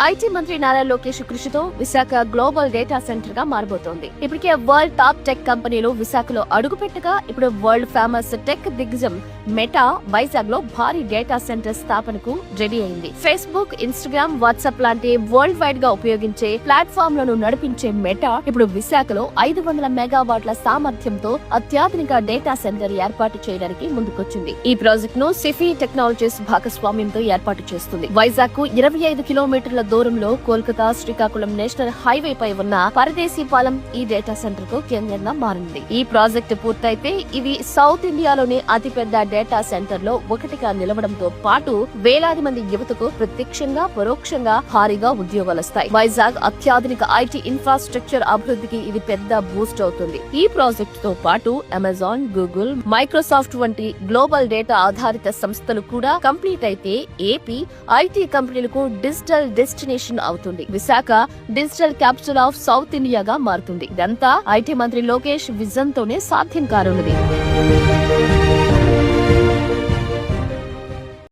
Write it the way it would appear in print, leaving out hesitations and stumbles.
IT మంత్రి నారా లోకేష్ కృషితో Visakha global data centre గా మారబోతోంది. ఇప్పటికే వరల్డ్ టాప్ టెక్ కంపెనీలు విశాఖలో అడుగుపెట్టగా ఇప్పుడు వరల్డ్ ఫేమస్ టెక్ దిగ్గజం మెటా వైజాగ్ లో భారీ డేటా సెంటర్ స్థాపనకు రెడీ అయింది. ఫేస్బుక్, ఇన్స్టాగ్రామ్, వాట్సాప్ లాంటి వరల్డ్ వైడ్ గా ఉపయోగించే ప్లాట్ఫామ్ లను నడిపించే మెటా ఇప్పుడు విశాఖలో 500 మెగావాట్ల సామర్థ్యంతో అత్యాధునిక డేటా సెంటర్ ఏర్పాటు చేయడానికి ముందుకొచ్చింది. ఈ ప్రాజెక్ట్ ను సిఫీ టెక్నాలజీస్ భాగస్వామ్యంతో ఏర్పాటు చేస్తుంది. వైజాగ్ కు 25 కిలోమీటర్ల దూరంలో కోల్కతా శ్రీకాకుళం నేషనల్ హైవే పై ఉన్న పరదేశీపాలెం ఈ డేటా సెంటర్ కు కేంద్రంగా మారింది. ఈ ప్రాజెక్టు పూర్తయితే ఇవి సౌత్ ఇండియాలోని అతిపెద్ద డేటా సెంటర్ లో ఒకటిగా నిలవడంతో పాటు వేలాది మంది యువతకు ప్రత్యక్షంగా పరోక్షంగా భారీగా ఉద్యోగాలొస్తాయి. వైజాగ్ అత్యాధునిక ఐటీ ఇన్ఫ్రాస్ట్రక్చర్ అభివృద్ధికి ఇది పెద్ద బూస్ట్ అవుతుంది. ఈ ప్రాజెక్టు తో పాటు అమెజాన్, గూగుల్, మైక్రోసాఫ్ట్ వంటి గ్లోబల్ డేటా ఆధారిత సంస్థలు కూడా కంప్లీట్ అయితే ఏపీ ఐటీ కంపెనీలకు డిజిటల్ డెస్టినేషన్ అవుతుంది. Visakha digital capital of south ఇండియాగా మారుతుంది. ఇదంతా ఐటీ మంత్రి లోకేష్ విజన్ తోనే సాధ్యం కానున్నది.